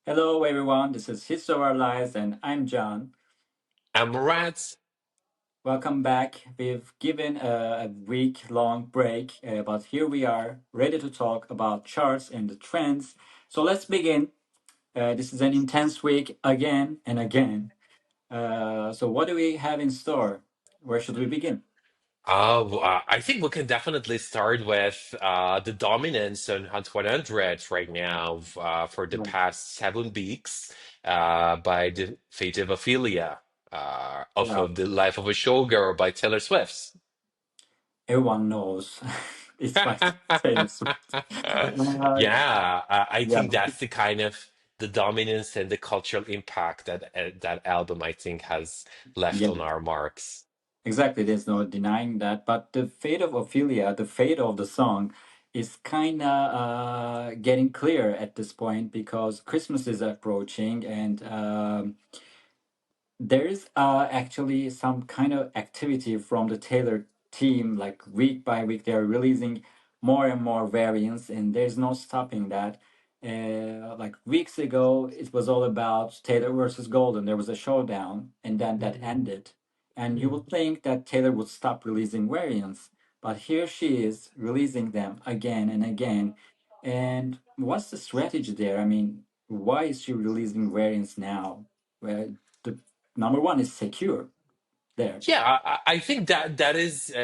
Hello, everyone. This is History of Our Lives, and I'm John. I'm Rats. Welcome back. We've given a week long break, but here we are, ready to talk about charts and the trends. So let's begin. This is an intense week again and again. So, what do we have in store? Where should we begin? I think we can definitely start with the dominance on Hot 100 right now for the Right. past 7 weeks by the Fate of Ophelia, off Yeah, of The Life of a Showgirl by Taylor Swift. everyone knows it's by Taylor Swift. Yeah, I Yeah, think that's the kind of the dominance and the cultural impact that that album I think has left yeah. on our marks. Exactly, there's no denying that. But the fate of Ophelia, the fate of the song, is kind of getting clear at this point because Christmas is approaching, and there's actually some kind of activity from the Taylor team. Like week by week, they're releasing more and more variants, and there's no stopping that. Like weeks ago, it was all about Taylor versus Golden. There was a showdown, and then that ended. And you would think that Taylor would stop releasing variants, but here she is releasing them again and again. And what's the strategy there? I mean, why is she releasing variants now? Where the number one is secure there. Yeah, I think that that is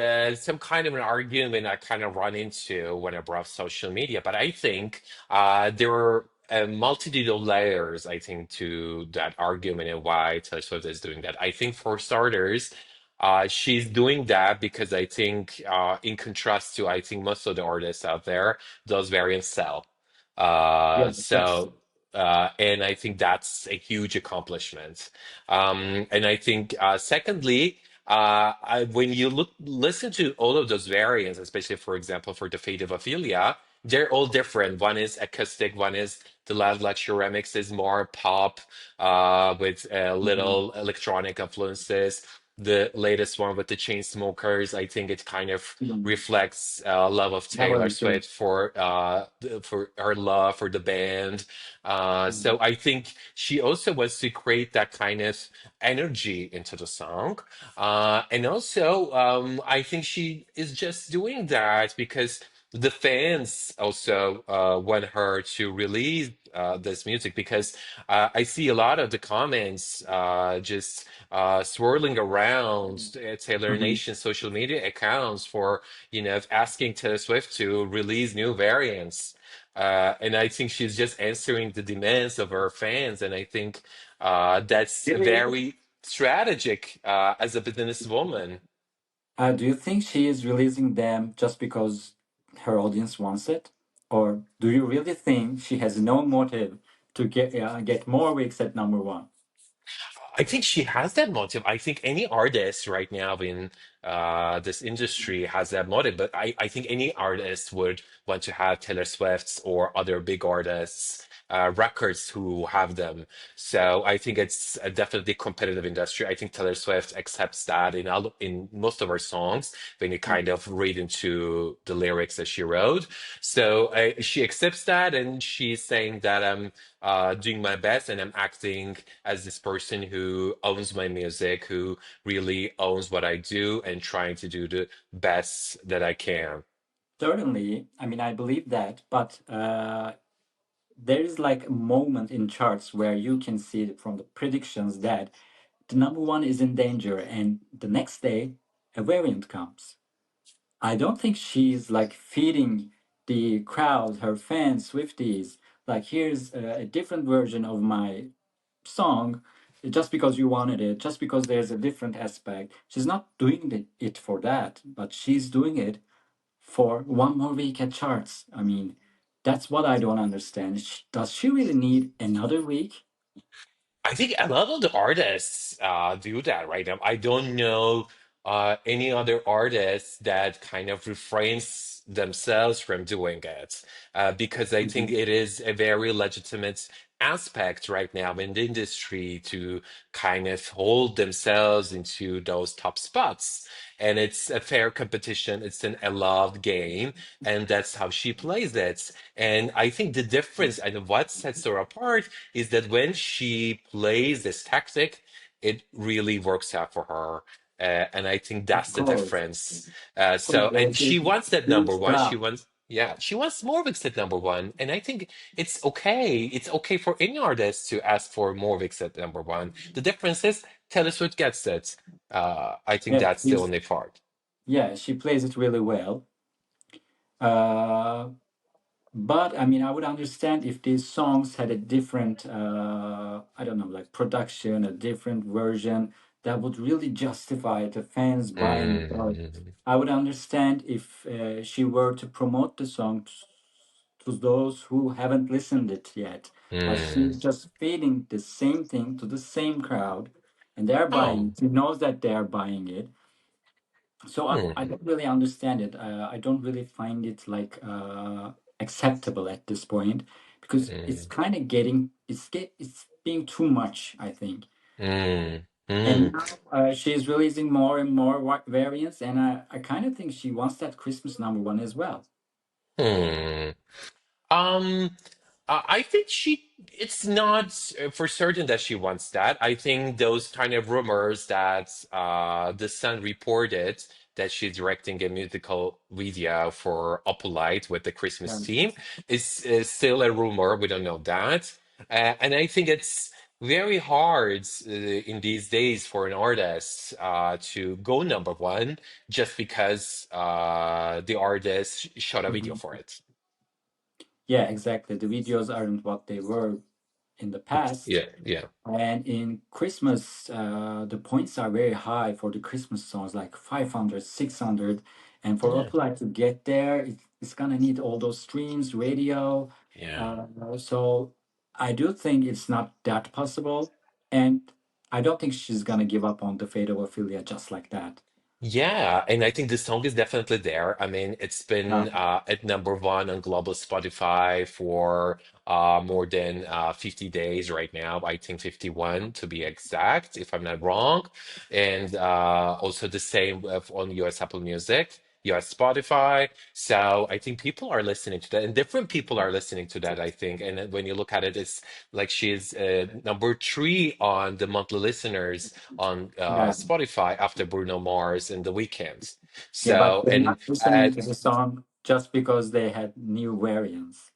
some kind of an argument I kind of run into when I brought social media. But I think there are a multitude of layers, I think, to that argument and why Taylor Swift is doing that. I think, for starters, she's doing that because I think, in contrast to, I think, most of the artists out there, those variants sell. Yeah, that's And I think that's a huge accomplishment. And I think, secondly, when you listen to all of those variants, especially for example for the Fate of Ophelia, they're all different. One is acoustic, one is the Last Lecture remix is more pop, with mhm, little electronic influences. The latest one with the Chainsmokers, I think it kind of mhm. reflects love of That Taylor was good. Swift for her love for the band. Mhm. So I think she also wants to create that kind of energy into the song. And also, I think she is just doing that because the fans also want her to release this music because I see a lot of the comments just swirling around Taylor Mhm. Nation social media accounts for, asking Taylor Swift to release new variants. And I think she's just answering the demands of her fans. And I think that's Really? very strategic as a businesswoman. Do you think she is releasing them just because her audience wants it, or do you really think she has no motive to get more weeks at number one? I think she has that motive. I think any artist right now in this industry has that motive, but I think any artist would want to have Taylor Swift's or other big artists' records who have them. So I think it's a definitely competitive industry. I think Taylor Swift accepts that in most of her songs when you kind of read into the lyrics that she wrote. So she accepts that, and she's saying that doing my best and I'm acting as this person who owns my music, who really owns what I do and trying to do the best that I can. Certainly, I mean, I believe that, but there is like a moment in charts where you can see from the predictions that the number one is in danger, and the next day a variant comes. I don't think she's like feeding the crowd, her fans, Swifties, like here's a different version of my song just because you wanted it, just because there's a different aspect. She's not doing it for that, but she's doing it for one more week at charts. I mean, that's what I don't understand. Does she really need another week? I think a lot of the artists do that right now. I don't know any other artists that kind of refrains themselves from doing it because I think Mhm. it is a very legitimate aspect right now in the industry to kind of hold themselves into those top spots. And it's a fair competition. It's a loved game, and that's how she plays it. And I think the difference and what sets her apart is that when she plays this tactic, it really works out for her. And I think that's Of the course. difference. Of course, And there's she this wants that number huge one. She crowd. wants, yeah, she wants more Vicks at number one. And I think it's okay. It's okay for any artist to ask for more Vicks at number one. The difference is Taylor Swift gets it. I think Yeah, that's the only part. yeah, she plays it really well. Uh, but I mean, I would understand if these songs had a different, I don't know, like production, a different version that would really justify the fans buying it. Or Mm, I would understand if she were to promote the song to those who haven't listened it yet. But she's mm. just feeding the same thing to the same crowd, and they're buying Oh. it. She knows that they're buying it. So I Hmm. don't really understand it. I don't really find it like acceptable at this point because it's Mm, kind of getting it's being too much, I think. mm, And mm, now she's releasing more and more variants, and I kind of think she wants that Christmas number one as well. hmm. Um, I think it's not for certain that she wants that. I think those kind of rumors that the Sun reported that she's directing a musical video for Opalite with the Christmas Yeah, theme is still a rumor. We don't know that. And I think it's very hard in these days for an artist to go number one just because the artist shot a video mhm. for it. Yeah, exactly. The videos aren't what they were in the past. Yeah, yeah. And in Christmas, the points are very high for the Christmas songs, like 500, 600. And for Yeah, Opelite to get there, it's gonna need all those streams, radio. yeah. So I do think it's not that possible. And I don't think she's gonna give up on the Fate of Ophelia just like that. Yeah, and I think the song is definitely there. I mean, it's Yeah, been at number one on global Spotify for more than 50 days right now. I think 51 to be exact, if I'm not wrong. And also the same on US Apple Music, US Spotify. So I think people are listening to that, and different people are listening to that, I think. And then when you look at it, it's like she's number three on the monthly listeners on yeah, Spotify after Bruno Mars and The Weeknd. yeah. But So, they're and not listening to the song just because they had new variants.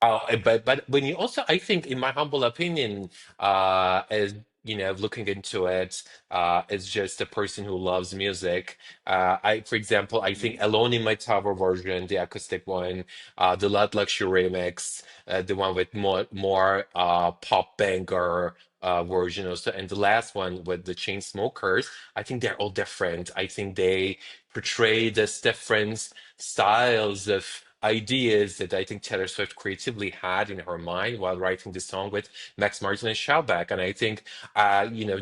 but when you also, I think, in my humble opinion, as you know, looking into it, as just a person who loves music, for example, I think "Alone in My Tower" version, the acoustic one, the Loud Luxury remix, the one with more pop banger. Version also, and the last one with the Chainsmokers, I think they're all different. I think they portray this different styles of ideas that I think Taylor Swift creatively had in her mind while writing the song with Max Martin and Shellback. And I think,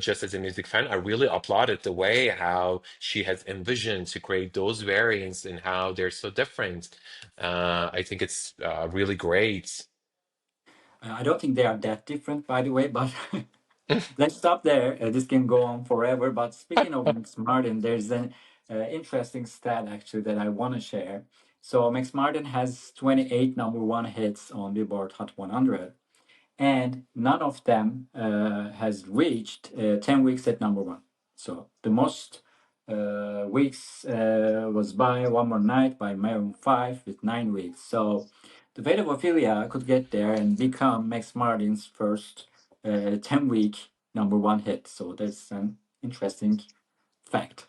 just as a music fan, I really applauded the way how she has envisioned to create those variants and how they're so different. I think it's really great. I don't think they are that different, by the way, but let's stop there. This can go on forever. But speaking of Max Martin, there's an interesting stat actually that I want to share. So Max Martin has 28 number one hits on Billboard Hot 100, and none of them has reached 10 weeks at number one. So the most weeks was by One More Night by Maroon 5 with 9 weeks. So the Fate of Ophelia could get there and become Max Martin's first 10-week number one hit. So that's an interesting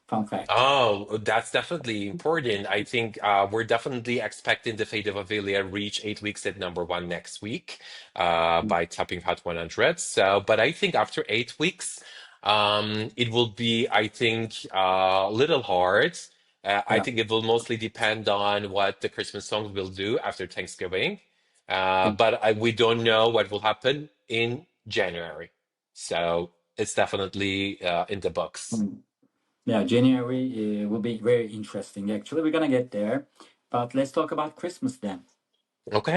fun fact. Oh, that's definitely important. I think we're definitely expecting the Fate of Avelia reach 8 weeks at number one next week by topping Hot 100. So, but I think after 8 weeks, it will be, I think, a little hard. I Yeah. think it will mostly depend on what the Christmas songs will do after Thanksgiving. But we don't know what will happen in January. So it's definitely in the books. Mm. Yeah, January will be very interesting. Actually, we're gonna get there, but let's talk about Christmas then.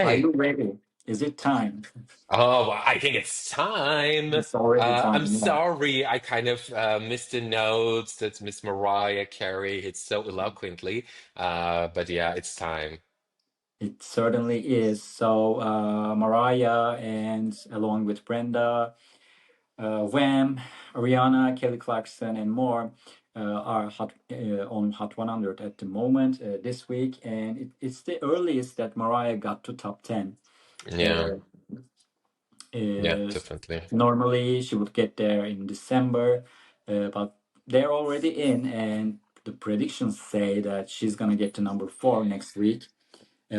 Are Okay. you ready? Is it time? Oh, I think it's time. It's already I'm time. Yeah. sorry, I kind of missed the notes that Miss Mariah Carey hit so eloquently. But yeah, it's time. It certainly is. So Mariah and along with Brenda, WHAM, Ariana, Kelly Clarkson, and more are on Hot 100 at the moment this week, and it's the earliest that Mariah got to top 10. Yeah, Uh, yeah, uh, definitely. Normally she would get there in December, but they're already in, and the predictions say that she's gonna get to number 4 next week,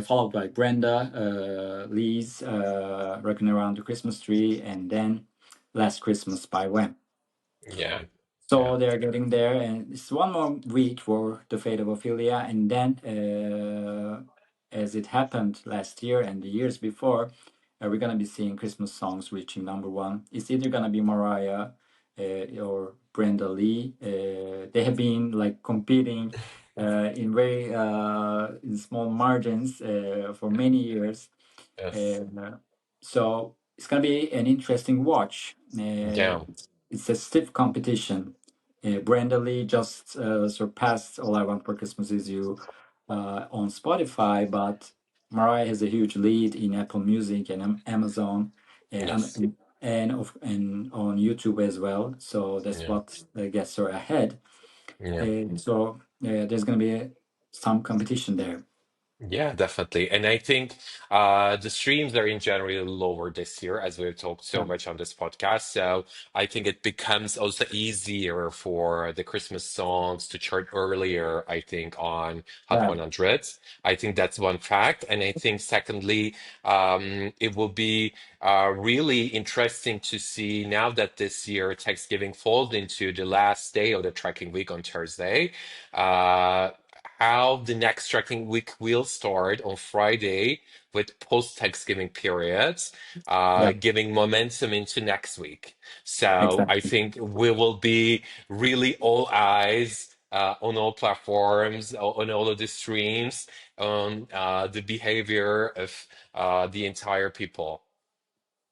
followed by Brenda Lee's "Rocking Around the Christmas Tree," and then "Last Christmas" by Wham. Yeah, yeah, So they're getting there, and it's one more week for the Fate of Ophelia, and then, as it happened last year and the years before, we're gonna be seeing Christmas songs reaching number 1. It's either gonna be Mariah or Brenda Lee. They have been like competing in very in small margins for many years, yes, uh, so it's going to be an interesting watch. yeah, It's a stiff competition. Brenda Lee just surpassed "All I Want for Christmas Is You" on Spotify, but Mariah has a huge lead in Apple Music and Amazon, yes, and on YouTube as well. So that's yeah, what gets her ahead. yeah. So there's going to be some competition there. Yeah, definitely. And I think the streams are in general lower this year, as we've talked so Yeah, much on this podcast. So I think it becomes also easier for the Christmas songs to chart earlier, I think, on Hot yeah, 100. I think that's one fact. And I think, secondly, it will be really interesting to see now that this year Thanksgiving falls into the last day of the tracking week on Thursday. Uh, how the next tracking week will start on Friday with post-Thanksgiving periods, yeah, giving momentum into next week. So I exactly. think we will be really all eyes on all platforms, on all of the streams, on the behavior of the entire people.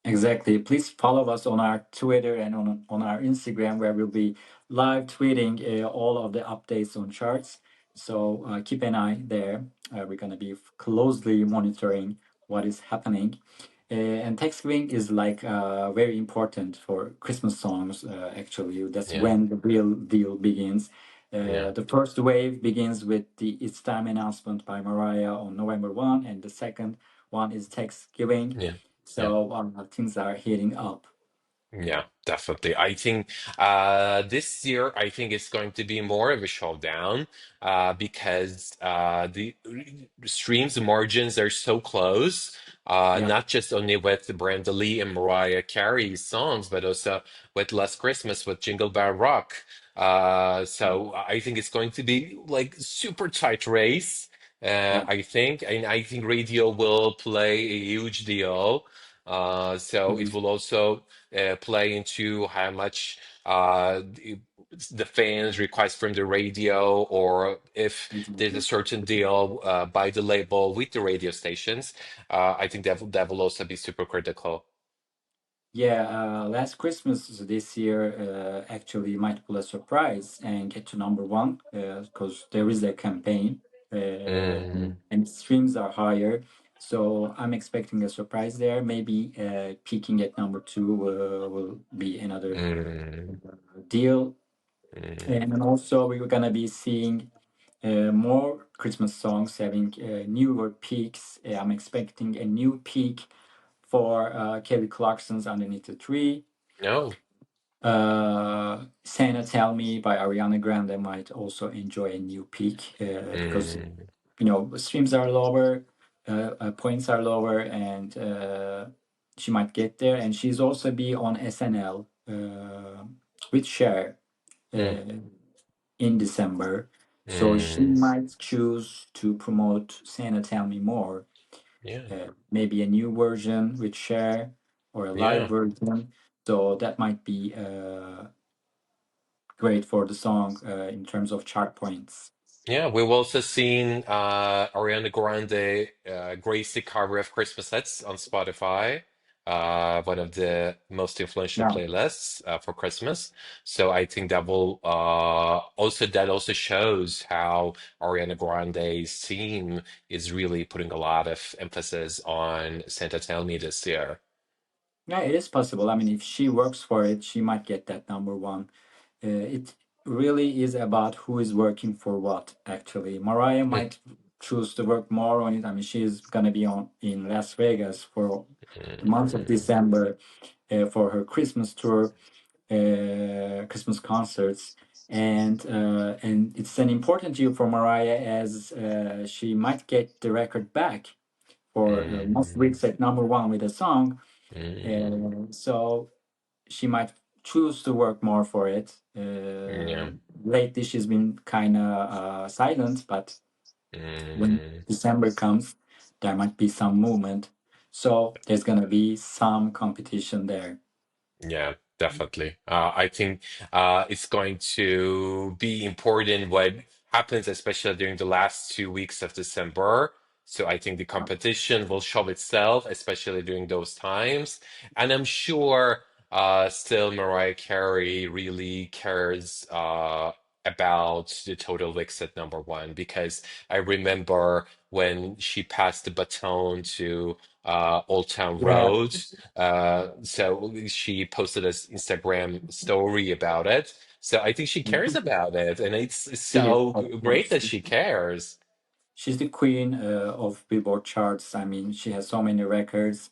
Exactly. Please follow us on our Twitter and on our Instagram, where we'll be live tweeting all of the updates on charts. So keep an eye there. We're going to be closely monitoring what is happening. And Thanksgiving is like very important for Christmas songs. Actually, that's Yeah, when the real deal begins. yeah, The first wave begins with the "It's Time" announcement by Mariah on November 1, and the second one is Thanksgiving. yeah. Yeah. So things are heating up. Yeah, definitely. I think this year, I think it's going to be more of a showdown because the streams margins are so close. Yeah, Not just only with Brenda Lee and Mariah Carey's songs, but also with Last Christmas with Jingle Bell Rock. So I think it's going to be like super tight race. yeah, I think, and I think radio will play a huge deal. So it mhm, will also play into how much the fans request from the radio, or if there's a exactly. certain deal by the label with the radio stations. I think that will also be super critical. Yeah, Last Christmas this year actually might pull a surprise and get to number 1 because there is a campaign Mm, and streams are higher. So I'm expecting a surprise there. Maybe peaking at number 2 will be another mm, deal. mm. And then also we were gonna be seeing more Christmas songs having newer peaks. I'm expecting a new peak for Kelly Clarkson's "Underneath the Tree." No. Santa Tell Me by Ariana Grande might also enjoy a new peak because Mm, streams are lower, points are lower, and she might get there. And she's also be on SNL with Cher mm, uh, in December. So she mm. might choose to promote Santa Tell Me more, Yeah, maybe a new version with Cher or a live yeah. version. So that might be great for the song in terms of chart points. Yeah, we've also seen Ariana Grande grace the cover of Christmas hits on Spotify, one of the most influential Yeah. playlists for Christmas. So I think that will also shows how Ariana Grande's team is really putting a lot of emphasis on Santa Tell Me this year. Yeah, it is possible. I mean, if she works for it, she might get that number one. It really is about who is working for what, actually. Mariah Mm, might choose to work more on it. I mean, she's gonna be on in Las Vegas for the month of mm, December for her Christmas tour, Christmas concerts, and it's an important deal for Mariah as she might get the record back for most mm, weeks at number one with a song. mm, So she might choose to work more for it. yeah. Lately, she's been kind of silent, but when Mm. December comes, there might be some movement. So there's gonna be some competition there. Yeah, definitely. I think it's going to be important what happens, especially during the last 2 weeks of December. So I think the competition will show itself, especially during those times. And I'm sure still Mariah Carey really cares about the total Wix at number one because I remember when she passed the baton to Old Town Yeah, Road. So she posted an Instagram story about it. So I think she cares about it, and it's she is, so of great course. that she cares. She's the queen of Billboard charts. I mean, she has so many records.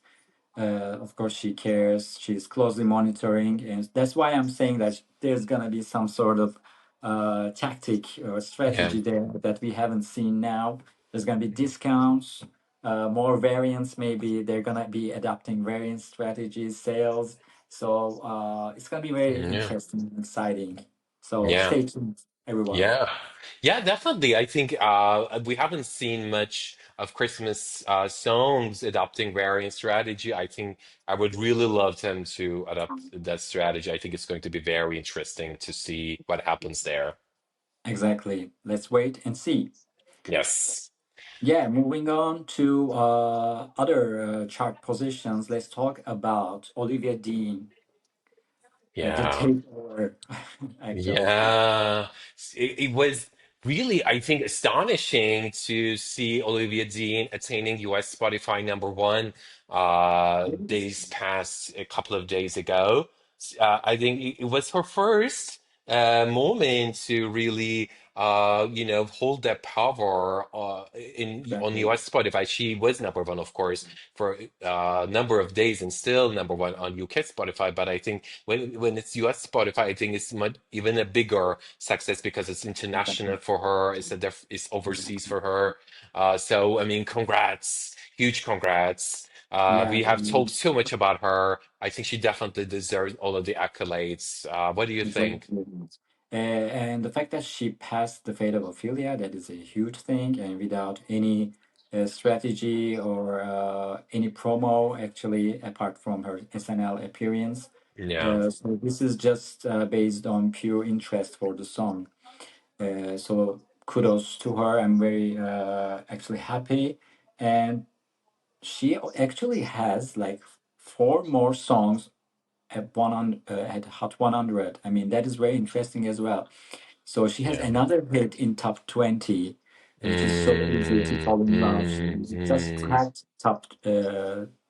Of course, she cares. She's closely monitoring, and that's why I'm saying that there's gonna be some sort of tactic or Yeah, strategy there that we haven't seen now. There's gonna be discounts, more variants. Maybe they're gonna be adapting variant strategies, sales. So it's gonna be very yeah, interesting and exciting. So yeah. stay tuned, everyone. Yeah, yeah, definitely. I think we haven't seen much of Christmas songs adopting variant strategy. I think I would really love them to adopt that strategy. I think it's going to be very interesting to see what happens there. Exactly. Let's wait and see. Yes. Yeah, moving on to other chart positions, let's talk about Olivia Dean, the Yeah. takeover, actually. Yeah, it was really, I think, astonishing to see Olivia Dean attaining US Spotify number one these past a couple of days ago. I think it was her first moment to really hold that power in on Exactly. US Spotify. She was number one, of course, for a number of days and still number one on UK Spotify. But I think when it's US Spotify, I think it's much even a bigger success because it's Exactly. international for her. It's overseas for her. So I mean, congrats, huge congrats. Yeah, We have talked so much about her. I think she definitely deserves all of the accolades. What do you think? exactly. And the fact that she passed the Fate of Ophelia, that is a huge thing, and without any strategy or any promo, actually, apart from her SNL appearance. Yeah, So this is just based on pure interest for the song. So kudos to her. I'm very actually happy, and she actually has like four more songs at at Hot 100. I mean, that is very interesting as well. So she has yeah. another hit in top 20, which is so easy to Mm, fall in love. She mm, just mm, cracked top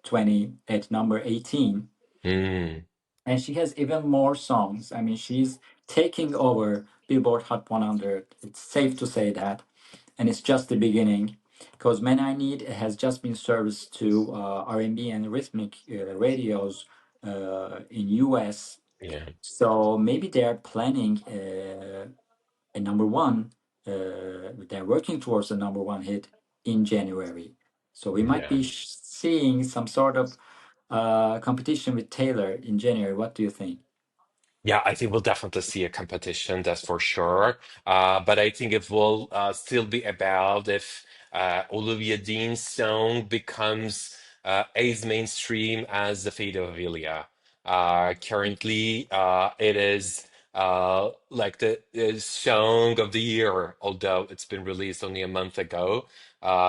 20 at number 18, mm. and she has even more songs. I mean, she's taking over Billboard Hot 100. It's safe to say that, and it's just the beginning. Because "Man I Need" has just been serviced to R&B and rhythmic radios in US. Yeah, So maybe they are planning a number one. They're working towards a number one hit in January. So we might yeah. be seeing some sort of competition with Taylor in January. What do you think? Yeah, I think we'll definitely see a competition, that's for sure. But I think it will still be about if Olivia Dean's song becomes as mainstream as the Fate of Ophelia. Currently, it is like the song of the year, although it's been released only a month ago.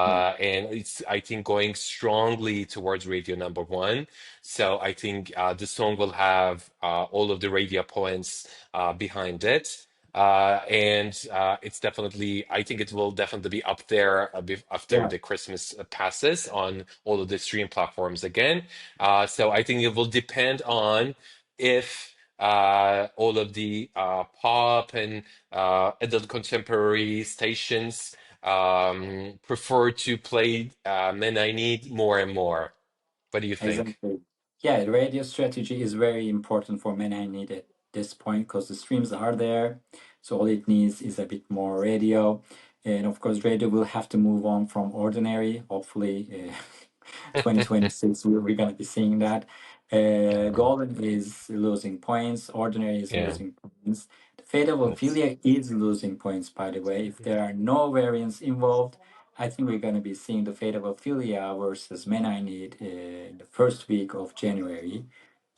Yeah, And it's, I think, going strongly towards radio number one. So I think the song will have all of the radio points behind it. And it's definitely, I think it will definitely be up there after yeah, the Christmas passes on all of the stream platforms again. So I think it will depend on if all of the pop and adult contemporary stations prefer to play Men I Need more and more. What do you think? exactly. Yeah, the radio strategy is very important for many I need at this point because the streams are there. So all it needs is a bit more radio. And of course, radio will have to move on from ordinary. Hopefully, 2026, we're going to be seeing that. Mhm. Golden is losing points, ordinary is Yeah. losing points. The Fate of That's, Ophelia is losing points, by the way. If there are no variants involved, I think we're going to be seeing the Fate of Ophelia versus Men I Need in the first week of January,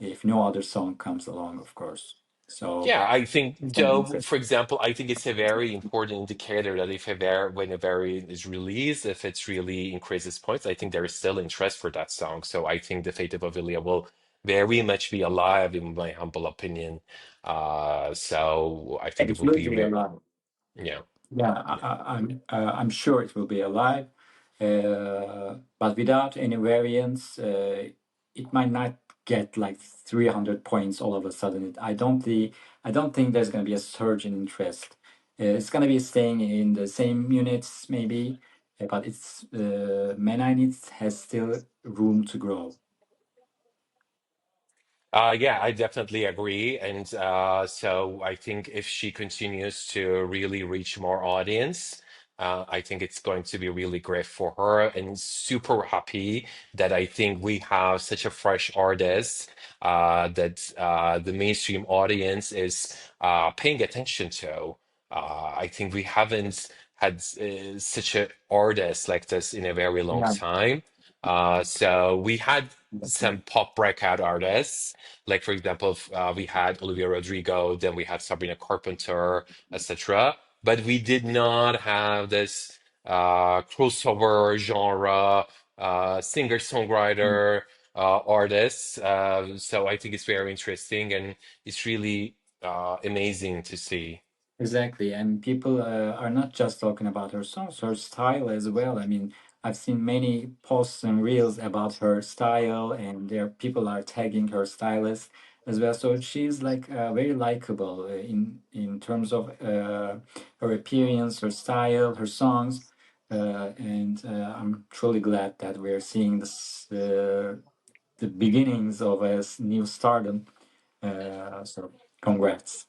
if no other song comes along, of course. So yeah, I think, it's going to be Joe, interesting. for example, I think it's a very important indicator that if a when a variant is released, if it's really increases points, I think there is still interest for that song. So I think the Fate of Avilia will very much be alive, in my humble opinion. So I think it It will will be be a very, lot. yeah, Yeah, yeah. I'm sure it will be alive, but without any variants, it might not get like 300 points all of a sudden. I don't think there's going to be a surge in interest. It's going to be staying in the same units maybe, but it's Mena needs has still room to grow. Yeah, I definitely agree. And so I think if she continues to really reach more audience, I think it's going to be really great for her, and super happy that I think we have such a fresh artist that the mainstream audience is paying attention to. I think we haven't had such an artist like this in a very long Yeah, time. So we had some pop breakout artists, like for example, we had Olivia Rodrigo, then we had Sabrina Carpenter, etc. But we did not have this crossover genre singer-songwriter artists. So I think it's very interesting, and it's really amazing to see. exactly, and people are not just talking about her songs, her style as well. I mean, I've seen many posts and reels about her style, and there people are tagging her stylist as well. So she's like very likable in terms of her appearance, her style, her songs, and I'm truly glad that we're seeing this the beginnings of a new stardom. So congrats.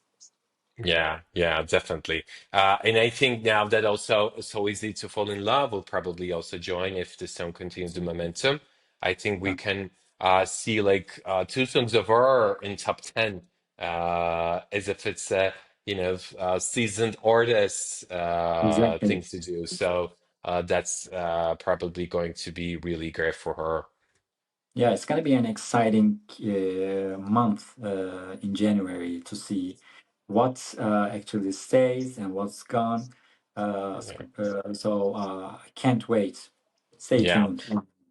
Yeah, yeah, definitely. And I think now that also So Easy to Fall in Love will probably also join if the song continues the momentum. I think we can see like two songs of her in top 10 as if it's a, seasoned artist Exactly. thing to do. So that's probably going to be really great for her. Yeah, it's going to be an exciting month in January to see what actually stays and what's gone. Yeah. I can't wait. Stay Yeah. tuned.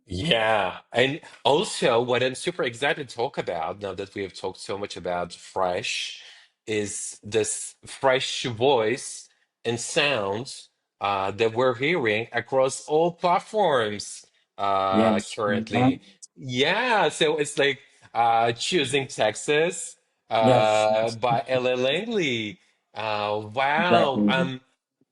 Yeah, and also what I'm super excited to talk about now that we have talked so much about fresh is this fresh voice and sound that we're hearing across all platforms Yes. currently. Yeah, so it's like Choosing Texas Yes. by Ella Langley. Wow, Exactly.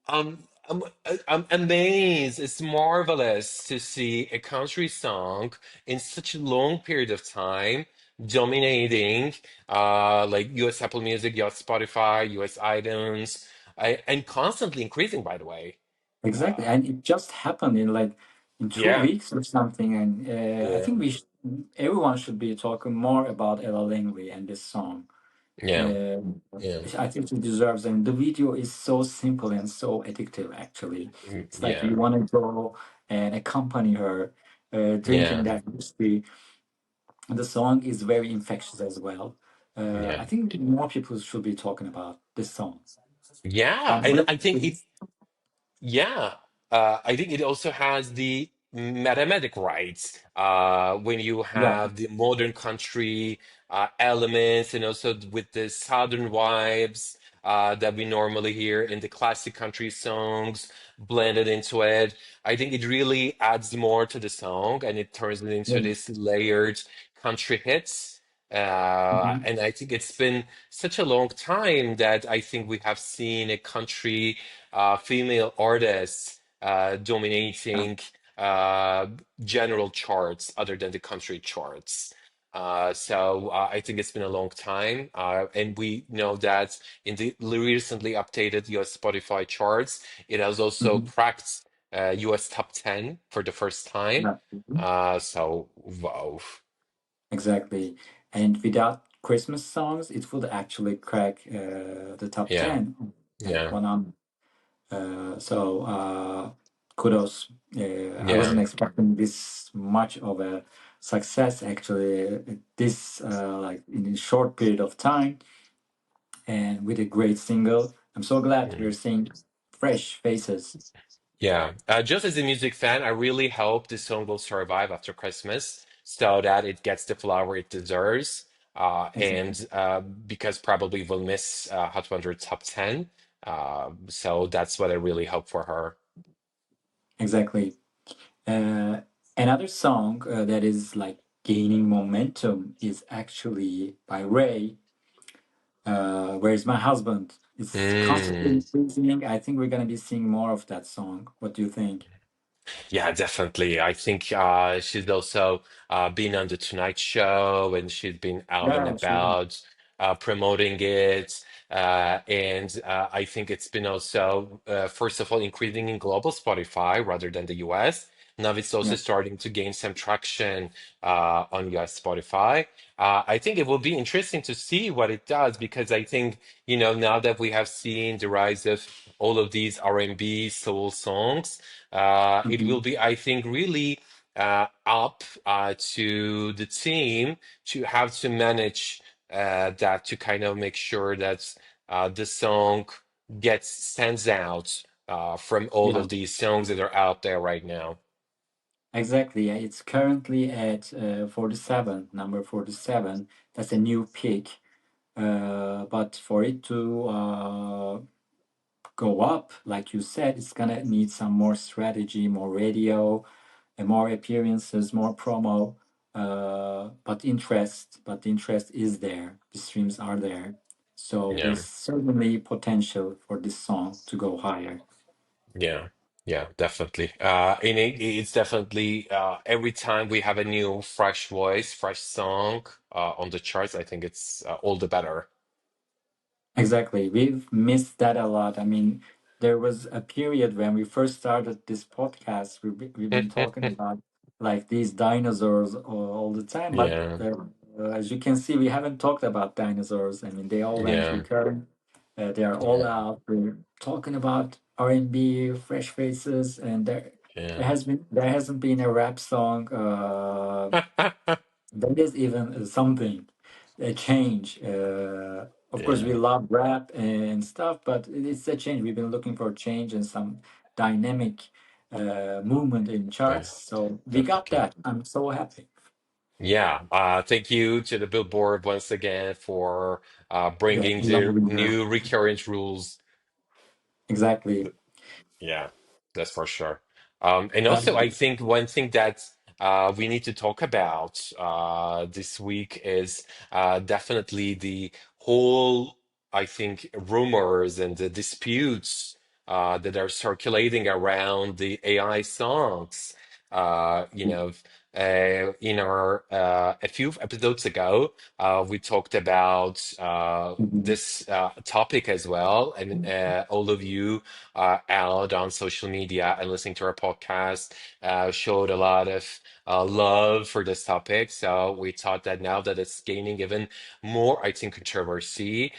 I'm amazed. It's marvelous to see a country song in such a long period of time dominating like US Apple Music, US Spotify, US iTunes, and constantly increasing, by the way. Exactly. Uh, And it just happened in like in two yeah, weeks or something. And I yeah, think everyone should be talking more about Ella Langley and this song. yeah, Uh, yeah, I think she deserves, and the video is so simple and so addictive. Actually, it's like yeah, you want to go and accompany her, drinking yeah. that whiskey. The song is very infectious as well. Yeah. I think more people should be talking about this song. Yeah, And and with I think it, this, yeah, I think it also has the mathematic rights when you yeah, have the modern country elements and also with the southern vibes that we normally hear in the classic country songs blended into it. I think it really adds more to the song and it turns it into yeah, this layered country hits. mhm, And I think it's been such a long time that I think we have seen a country female artists yeah, dominating uh, general charts other than the country charts. So I think it's been a long time, and we know that in the recently updated US Spotify charts, it has also mhm, cracked US top 10 for the first time. yeah, mhm, So wow, exactly. And without Christmas songs, it would actually crack the top yeah, 10 at yeah, 100. Kudos. I yeah. wasn't expecting this much of a success actually. This like in a short period of time and with a great single. I'm so glad we're Mm. seeing fresh faces. Yeah, just as a music fan, I really hope this song will survive after Christmas so that it gets the flower it deserves. Exactly. And because probably we'll miss Hot 100 Top 10. So that's what I really hope for her. Exactly. Uh, Another song that is like gaining momentum is actually by Ray. Where's My Husband? It's constantly Mm. increasing. I think we're gonna be seeing more of that song. What do you think? Yeah, definitely. I think she's also been on the Tonight Show and she's been out and Yeah, sure. about promoting it. And I think it's been also, first of all, increasing in global Spotify rather than the US. Now it's also Yeah. starting to gain some traction on US Spotify. I think it will be interesting to see what it does because I think, now that we have seen the rise of all of these R&B soul songs, it will Mhm. be, I think, really up to the team to have to manage that to kind of make sure that the song stands out from all Yeah, of these songs that are out there right now. exactly. Yeah, it's currently at 47, number 47. That's a new peak. But for it to go up, like you said, it's gonna need some more strategy, more radio, and more appearances, more promo. But the interest is there. The streams are there. So Yeah, there's certainly potential for this song to go higher. yeah, yeah, definitely. And it's definitely every time we have a new fresh voice, fresh song on the charts, I think it's all the better. Exactly. We've missed that a lot. I mean, there was a period when we first started this podcast, we've been talking about like these dinosaurs all the time. But Yeah, as you can see, we haven't talked about dinosaurs. I mean, they all went yeah, recurring. They are all yeah, out. We're talking about R&B, fresh faces, and yeah, there hasn't been a rap song. That is even something, a change. Of course, we yeah, love rap and stuff, but it's a change. We've been looking for change and some dynamic movement in yeah, charts. So we got definitely. that. I'm so happy. Yeah, thank you to the Billboard once again for Yeah, bringing the lovely. new recurrent rules. Exactly. Yeah, that's for sure. And also, I Um, think one thing that we need to talk about this week is definitely the whole, I think, rumors and the disputes that are circulating around the AI songs. In our a few episodes ago, we talked about mhm. this topic as well, and all of you out on social media and listening to our podcast showed a lot of love for this topic. So we thought that now that it's gaining even more, I think, controversy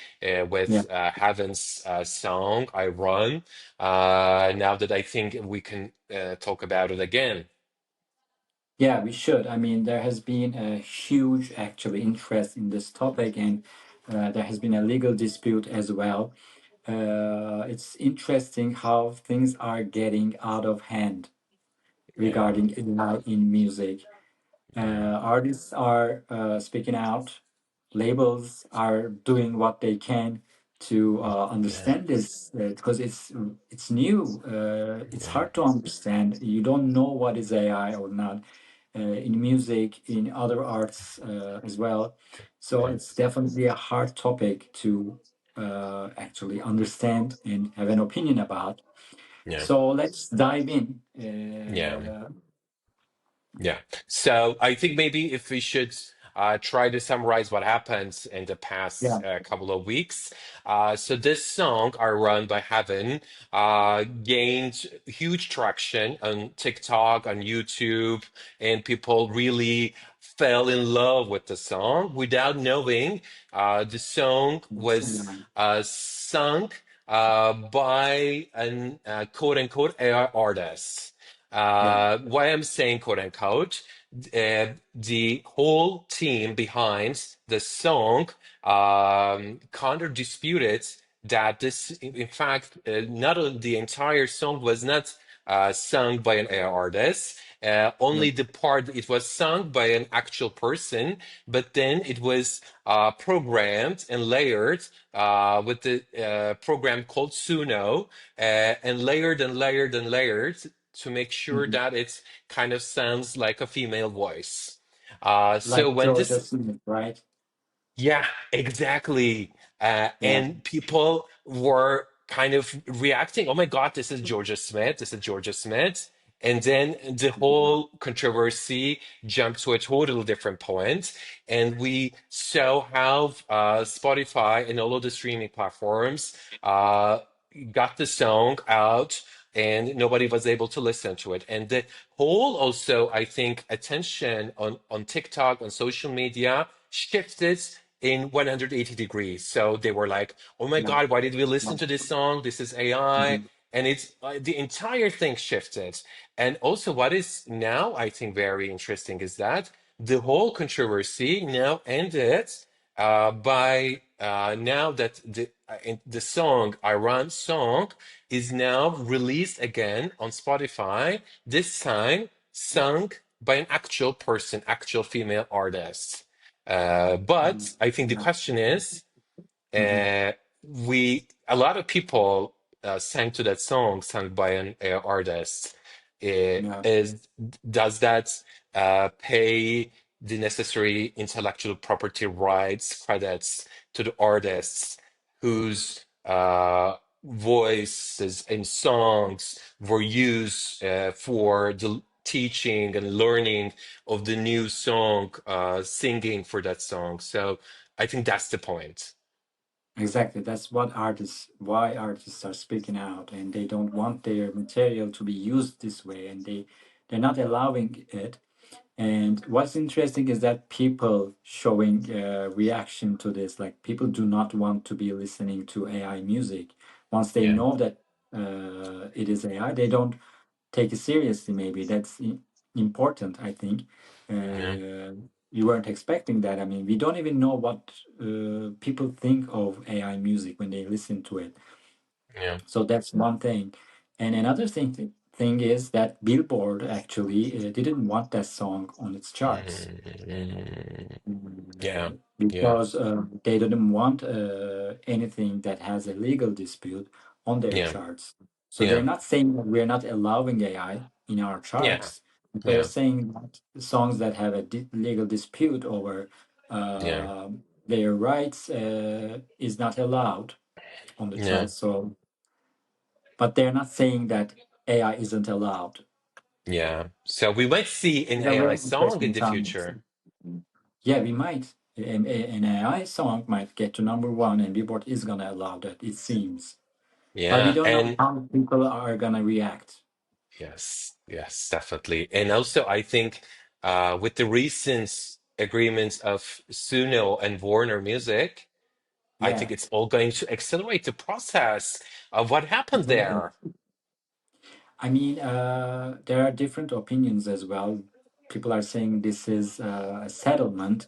Yeah. with Heaven's song, I Run, now that I think we can talk about it again. Yeah, we should. I mean, there has been a huge actually interest in this topic, and there has been a legal dispute as well. It's interesting how things are getting out of hand Yeah. regarding AI in music. Yeah. Artists are speaking out, labels are doing what they can to Yeah. understand this because it's new. It's Yeah. hard to understand. You don't know what is AI or not in music, in other arts as well. So Yeah. it's definitely a hard topic to actually understand and have an opinion about. Yeah. So let's dive in. Yeah. Yeah. So I think maybe if we should try to summarize what happened in the Yeah, past couple of weeks. So this song, "I Run" by Heaven, gained huge traction on TikTok, on YouTube, and people really fell in love with the song without knowing the song it's was sung by an quote unquote AI artist. yeah, Why I'm saying quote unquote, the whole team behind the song counter disputed that this, in fact, not only the entire song was not sung by an AI artist. yeah, Only the part it was sung by an actual person, but then it was programmed and layered with the program called Suno, and layered and layered and layered to make sure mhm. that it kind of sounds like a female voice. So Like when Georgia this Smith, right? yeah, exactly. Yeah, And people were kind of reacting, oh my God, this is Georgia Smith, this is Georgia Smith. And then the whole controversy jumped to a totally different point. And we saw how Spotify and all of the streaming platforms got the song out and nobody was able to listen to it. And the whole also, I think, attention on TikTok, on social media shifted in 180 degrees. So they were like, oh my yeah, God, why did we listen yeah. to this song? This is AI. Mhm. And it's the entire thing shifted. And also, what is now, I think, very interesting is that the whole controversy now ended by now that the song, Iran song, is now released again on Spotify, this time sung by an actual person, actual female artist. Mhm. But I think the Yeah, question is, mhm. we a lot of people sang to that song sung by an artist. Yeah, Is does that pay the necessary intellectual property rights credits to the artists whose voices and songs were used for the teaching and learning of the new song, singing for that song? So I think that's the point. exactly. That's what artists, why artists are speaking out, and they don't want their material to be used this way, and they're not allowing it. And what's interesting is that people showing reaction to this, like people do not want to be listening to AI music. Once they Yeah, know that it is AI, they don't take it seriously. Maybe that's important. I think yeah, you weren't expecting that. I mean, we don't even know what people think of AI music when they listen to it. yeah. So that's one thing. And another thing is that Billboard actually didn't want that song on its charts. Mm, yeah, yeah, Because they didn't want anything that has a legal dispute on their yeah, charts. So they're yeah, not saying that we're not allowing AI in our yeah, charts. They're yeah, saying that songs that have a legal dispute over yeah, uh, their rights is not allowed on the yeah, charts. So, but they're not saying that AI isn't allowed. yeah. So we might see an It's a AI very song in interesting the time. future. Yeah, we might. An AI song might get to number one, and Billboard is gonna allow that, it seems. But we Yeah, don't know and how people are gonna react. yes, yes, definitely. And also, I think with the recent agreements of Suno and Warner Music, I think Yeah, it's all going to accelerate the process of what happened exactly. there. I mean, there are different opinions as well. People are saying this is a settlement.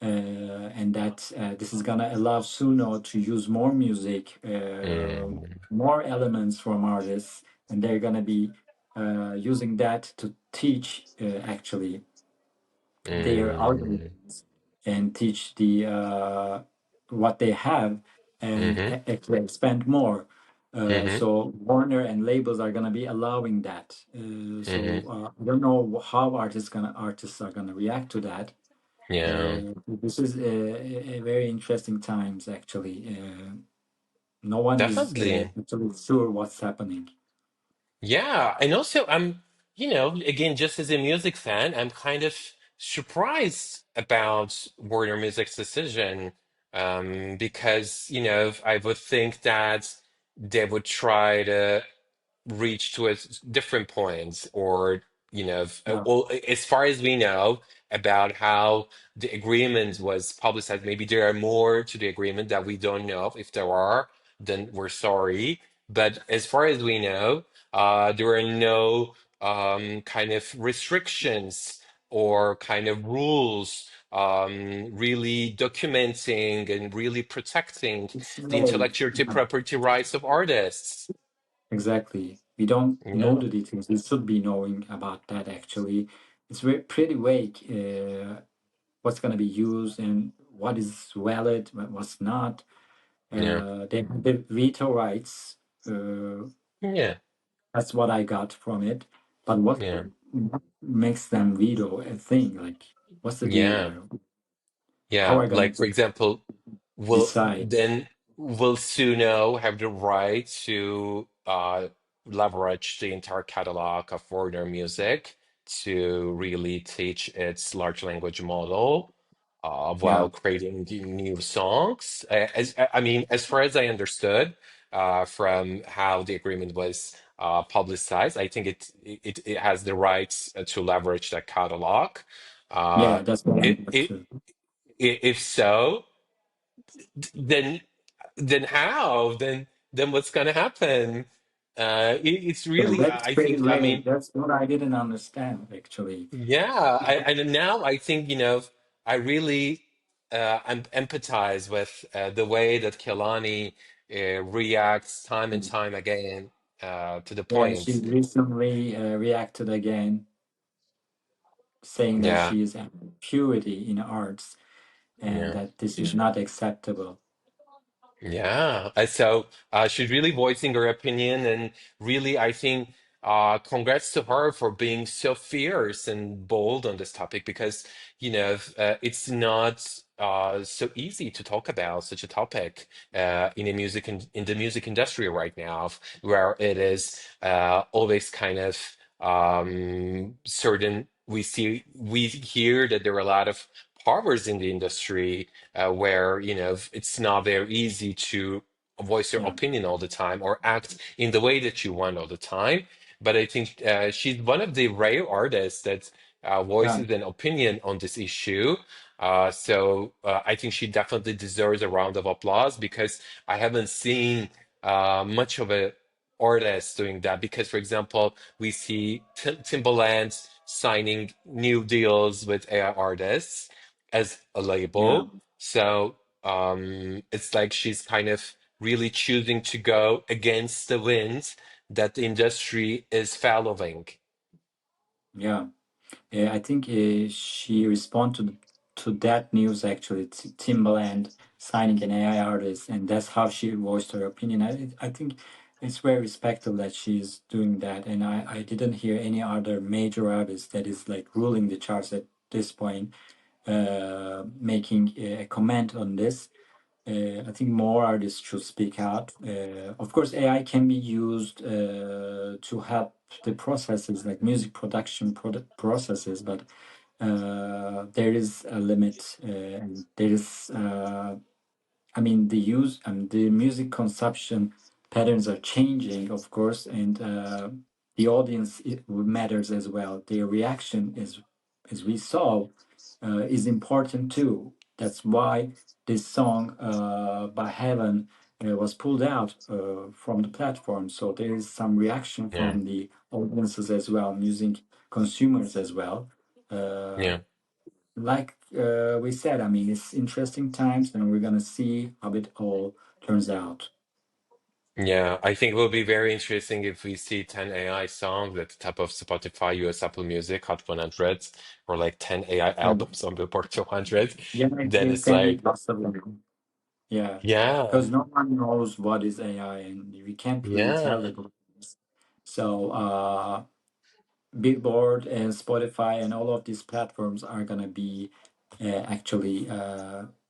and that this is gonna allow Suno to use more music, mm, more elements from artists, and they're gonna be using that to teach actually their mm, algorithms and teach the what they have and mm-hmm, actually expand more. mm-hmm, So Warner and labels are gonna be allowing that. mm-hmm. I don't know how artists are gonna react to that. Yeah, This is a very interesting times actually. No one is definitely. actually sure what's happening. Yeah, and also again, just as a music fan, I'm kind of surprised about Warner Music's decision, because I would think that they would try to reach to a different points, or Yeah, well, as far as we know about how the agreement was publicized, maybe there are more to the agreement that we don't know. If there are, then we're sorry, but as far as we know, there are no kind of restrictions or kind of rules really documenting and really protecting it's the no, intellectual yeah, property rights of artists. exactly. We don't know Yeah. the details. We should be knowing about that actually. It's pretty vague. What's going to be used and what is valid, what's not. Yeah, They have the veto rights. Uh, yeah, that's what I got from it. But yeah, what makes them veto a thing? Like, what's the deal yeah, there? How yeah. are going Like, for to example, will decide? then will Suno have the right to leverage the entire catalog of Warner Music to really teach its large language model Yeah, while creating the new songs? I mean, as far as I understood from how the agreement was publicized, I think it has the rights to leverage that catalog. Uh, yeah, that's what I it, got it, too. if so, then how? Then what's going to happen? It's Yeah, really, that's I pretty think, I vague. mean, That's what I didn't understand actually. yeah, and now I think, I really empathize with the way that Kelani reacts time and time again to the Yeah, she point. recently reacted again, saying that Yeah, she is a purity in arts and yeah. that this is not acceptable. Yeah, so she's really voicing her opinion, and really, I think, congrats to her for being so fierce and bold on this topic because, it's not so easy to talk about such a topic in in the music industry right now, where it is always kind of certain. We hear that there are a lot of powers in the industry where it's not very easy to voice your Yeah, opinion all the time or act in the way that you want all the time. But I think she's one of the rare artists that yeah, voices an opinion on this issue. I think she definitely deserves a round of applause because I haven't seen much of a artist doing that. Because, for example, we see Timbaland signing new deals with AI artists as a yeah, label. So it's like she's kind of really choosing to go against the wind that the industry is following. yeah. I think she responded to that news actually, Timbaland signing an AI artist, and that's how she voiced her opinion. I think it's very respectable that she's doing that, and I didn't hear any other major artist that is like ruling the charts at this point, making a comment on this. I think more artists should speak out. Of course, AI can be used to help the processes like music production processes, but there is a limit, and there is I mean, the music consumption patterns are changing, of course, and the audience matters as well. Their reaction is, as we saw, is important too. That's why this song by Heaven was pulled out from the platform. So there is some reaction Yeah, from the audiences as well, music consumers as well. Uh, yeah. like we said, I mean, it's interesting times, and we're gonna see how it all turns out. Yeah, I think it will be very interesting if we see 10 AI songs at the top of Spotify, US Apple Music, Hot 100, or like 10 AI Yeah, albums on Billboard 200. yeah, Then it it's can be like, possible. Yeah, yeah, because no one knows what is AI, and we can't really tell the yeah, difference. So, Billboard and Spotify and all of these platforms are gonna be actually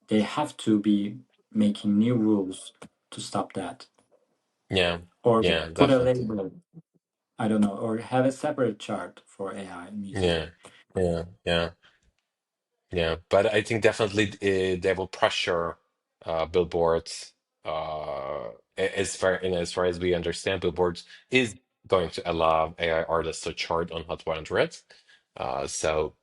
they have to be making new rules to stop that, yeah, or yeah, put a definitely. label. I don't know, or have a separate chart for AI music. Yeah, yeah, yeah. Yeah, but I think definitely they will pressure billboards. As far and as far as we understand, billboards is going to allow AI artists to chart on Hot 100. So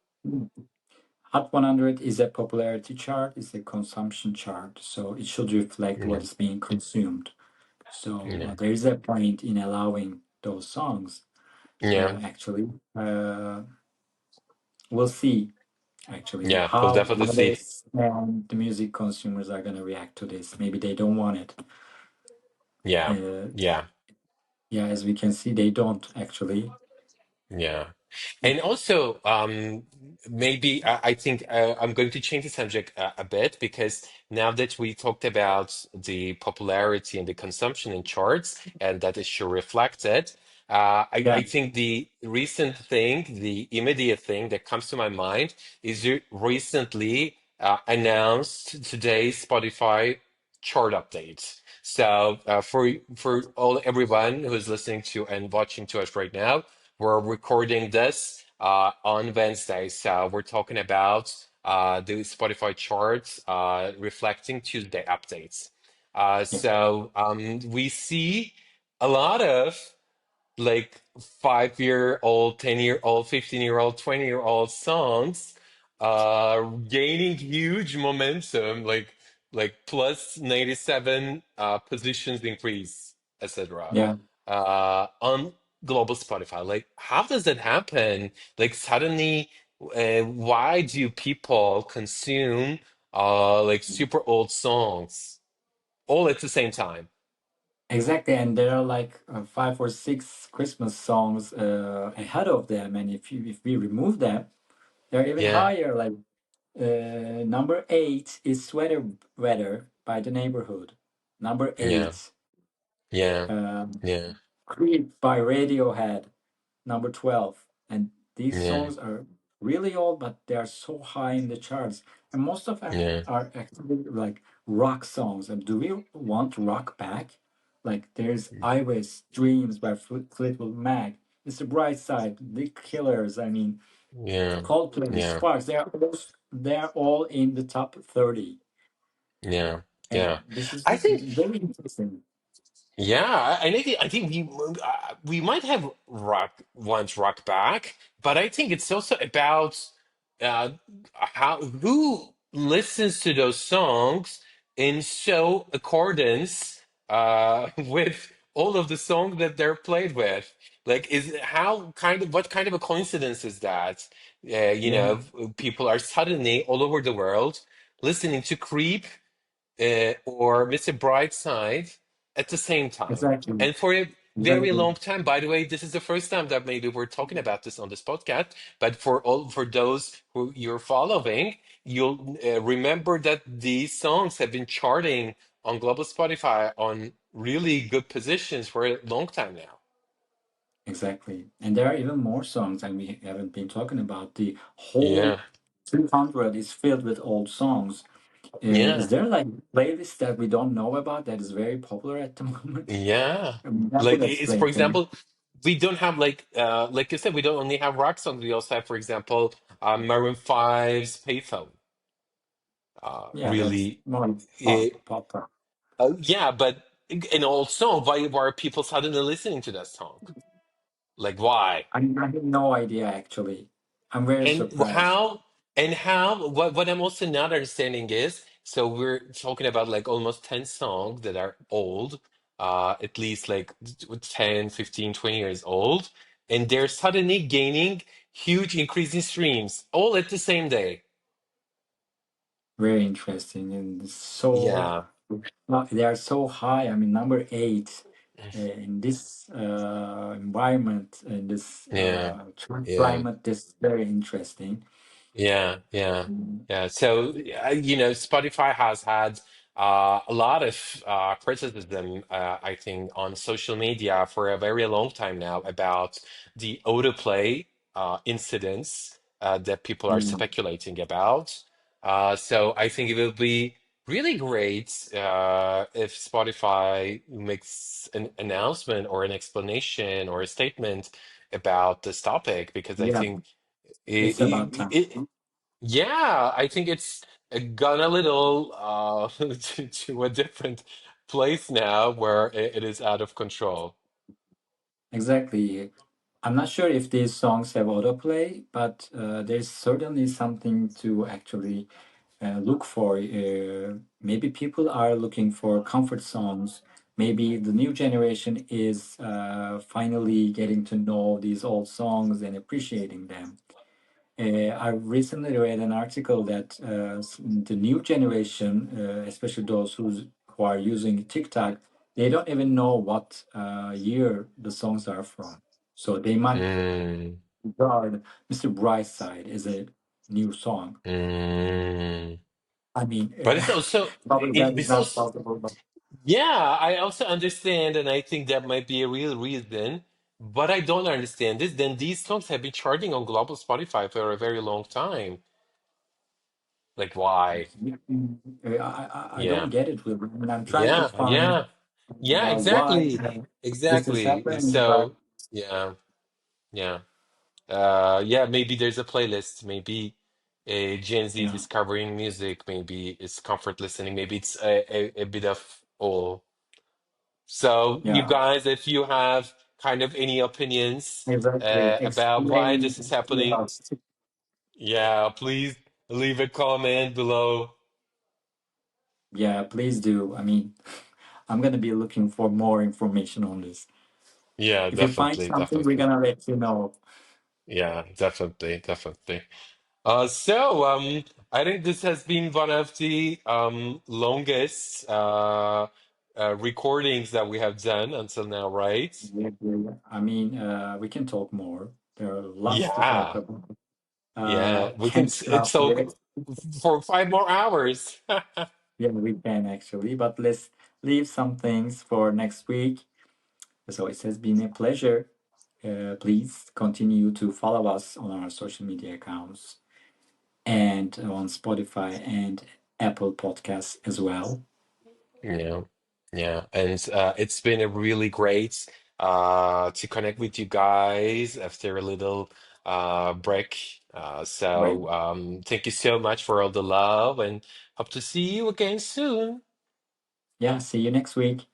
Hot 100 is a popularity chart, it's a consumption chart, so it should reflect what yeah, is being consumed. So yeah, there is a point in allowing those songs. yeah, Actually, we'll see. Actually, yeah. We'll how definitely see. artists and the music consumers are gonna react to this. Maybe they don't want it. Yeah, Uh, yeah. yeah, as we can see, they don't actually. Yeah. And also, maybe I think I'm going to change the subject a bit because now that we talked about the popularity and the consumption in charts, and that is sure reflected, I Yeah, think the recent thing, the immediate thing that comes to my mind is you recently announced today's Spotify chart update. So for all everyone who is listening to and watching to us right now. We're recording this on Wednesday, so we're talking about the Spotify charts reflecting Tuesday updates. yeah, We see a lot of like 5-year-old, 10-year-old, 15-year-old, 20-year-old songs gaining huge momentum, like plus 97 positions increase, etc. yeah. On global Spotify. Like, how does that happen? Like suddenly, why do people consume like super old songs all at the same time? Exactly, and there are like 5 or 6 Christmas songs ahead of them, and if we remove them, they're even Yeah, higher. Like number 8 is "Sweater Weather" by The Neighborhood. Number yeah, 8, yeah, um, yeah. "Creep" by Radiohead. Number 12. And these Yeah, songs are really old, but they are so high in the charts. And most of them yeah, are actually like rock songs. And do we want rock back? Like there's "I Wish," "Dreams" by Fleetwood Mac. It's the Bright Side, The Killers. I mean, yeah, Coldplay, yeah, Sparks. They're all in the top 30. yeah, And yeah. this is I think, very interesting. yeah, and I think we might have rock back, but I think it's also about uh, how who listens to those songs in so accordance with all of the songs that they're played with. Like, is how kind of what kind of a coincidence is that? Yeah, People are suddenly all over the world listening to Creep or Mr. Brightside at the same time. exactly. And for a very Exactly. long time, by the way, this is the first time that maybe we're talking about this on this podcast. But for those who you're following, you'll remember that these songs have been charting on global Spotify on really good positions for a long time now. Exactly. And there are even more songs, and we haven't been talking about. The whole Yeah, 200 is filled with old songs. Is yeah. there like playlist that we don't know about that is very popular at the moment? Yeah. I mean, that Like would it's explain for things. example, we don't have like you said, we don't only have rock songs, we also have, for example, Maroon 5's Payphone. Yeah, that's Really more it, pop rock. yeah, but an old song, why are people suddenly listening to that song? Like why? I have no idea actually. I'm very And surprised. how what I'm also not understanding is so we're talking about like almost 10 songs that are old, at least like 10, 15, 20 years old, and they're suddenly gaining huge increase in streams all at the same day. Very interesting and so Yeah. they are so high. I mean, number eight in this environment, in this Yeah. Yeah. climate, this is very interesting. Yeah, yeah, Mm. yeah. So, Spotify has had a lot of criticism, I think, on social media for a very long time now about the autoplay incidents that people are Yeah, speculating about. So, I think it will be really great if Spotify makes an announcement or an explanation or a statement about this topic, because I yeah, think it's about time. yeah, I think it's gone a little to a different place now where it is out of control. Exactly. I'm not sure if these songs have autoplay, but there's certainly something to actually look for. Maybe people are looking for comfort songs. Maybe the new generation is finally getting to know these old songs and appreciating them. I recently read an article that the new generation, especially those who are using TikTok, they don't even know what year the songs are from. So they might Mm, regard Mr. Brightside as a new song. mm. I mean, But it's also probably that is it's not also possible, but yeah, I also understand, and I think that might be a real reason. But I don't understand this. Then these songs have been charting on global Spotify for a very long time. Like why? I don't Yeah, get it really. I mean, I'm trying to yeah, find yeah, yeah. why Exactly, this is exactly. happening, but So yeah, yeah. Yeah, maybe there's a playlist. Maybe a Gen Z yeah, discovering music. Maybe it's comfort listening. Maybe it's a bit of all. So, you yeah, guys, if you have kind of any opinions exactly. about why Explain this is to happening, us. yeah, please leave a comment below. Yeah, please do. I mean, I'm gonna be looking for more information on this. Yeah, If you find definitely, something, we're definitely. gonna let you know. Yeah, definitely, definitely. I think this has been one of the longest recordings that we have done until now, right? Yeah, yeah. I mean, we can talk more. There are lots to talk Yeah, about. yeah. We can Can't stop talk yet. for 5 more hours. Yeah, we can actually, but let's leave some things for next week. So it has been a pleasure. Please continue to follow us on our social media accounts and on Spotify and Apple Podcasts as well. Yeah, yeah, and it's been a really great to connect with you guys after a little break. Great. Thank you so much for all the love, and hope to see you again soon. Yeah, see you next week.